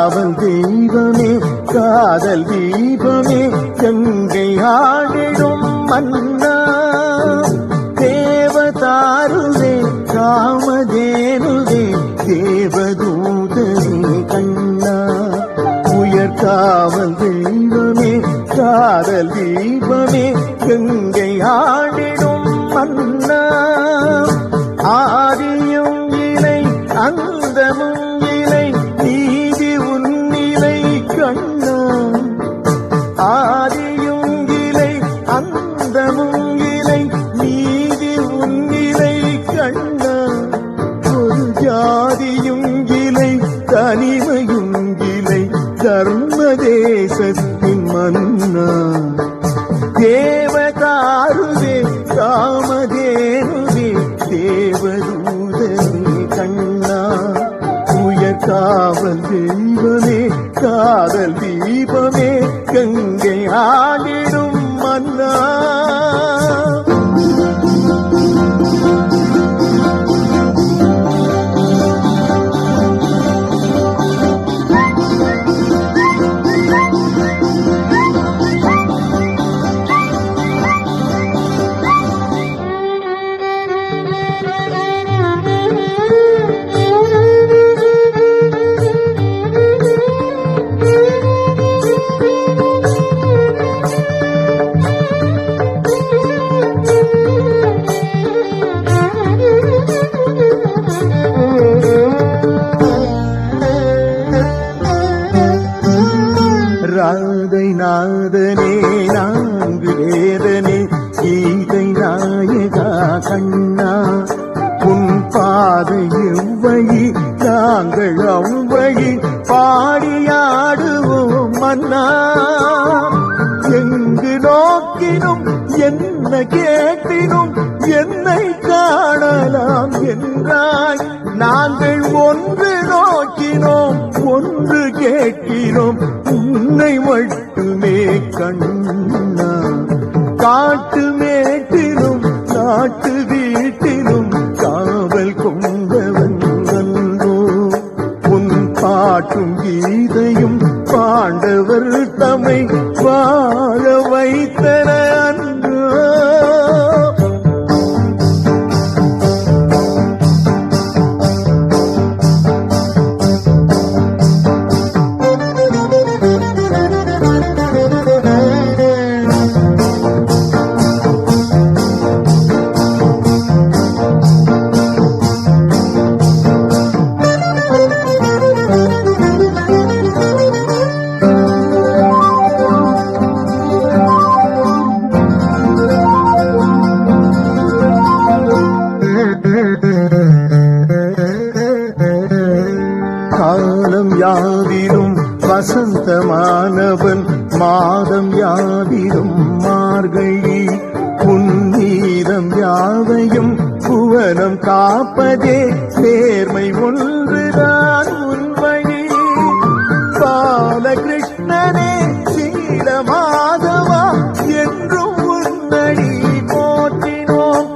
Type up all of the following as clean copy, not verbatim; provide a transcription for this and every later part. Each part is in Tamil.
காவல் தெய்வமே காதல் தீபமே கங்கை ஆடிடும் மன்னா தேவதாருவே காமதேனுவே தேவதூதனே கண்ணா உயர்காவல் தெய்வமே காதல் தீபமே கங்கை ஆடிடும் மன்னா ஆதியும் இலை அந்தமும் இலை நீதி உன்னிலை கண்ணா ஆதியும் இலை அந்தமும் இலை நீதி உன்னிலை கண்ணா ஒரு ஜாதியும் இலை தனிமையும் இலை தர்ம தேசத்தின் மன்னா தேவதாருவே காமதேனுவே தேவதூதனே கண்ணா உயர்காவல் தெய்வமே காதல் தீபமே கங்கை ஆடிடும் மன்னா ராதை நாதனே நான்கு வேதனே கீதை நாயகா கண்ணா உன் பாதை எவ்வழி நாங்கள் அவ்வழி பாடியாடுவோம் மன்னா எங்கு நோக்கினும் என்ன கேட்டினும் என்னை காணலாம் என்றாய் நாங்கள் ஒன்று நோக்கினோம் ஒன்று கேட்கிறோம் உன்னை மட்டுமே கண்ணா காட்டு மேட்டிலும் நாட்டு வீட்டிலும் காவல் கொண்டவன் நன்றோ உன் பாட்டும் கீதையும் பாண்டவர் தம்மை வாழ வைத்தன அன்றோ காலம் யாவிலும் வசந்தமானவன் மாதம் யாவிலும் மார்கழி புன்னீரம் யாவையும் புவனம் காப்பதே நேர்மை ஒன்றுதான் உன் வழி பாலகிருஷ்ணனே சீலமாதவா என்றும் உன்னடி போற்றினோம்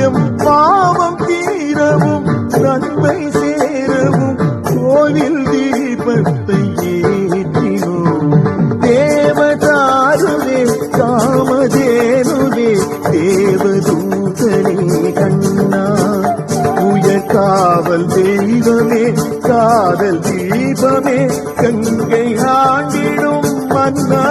எம் பாவம் தீரவும் நன்மை சேரவும் கோவில் தீபத்தை ஏற்றினோம் தேவதாருவே காமதேனுவே தேவதூதனே கண்ணா உயர்காவல் தெய்வமே காதல் தீபமே கங்கை ஆண்டிடும் மன்னா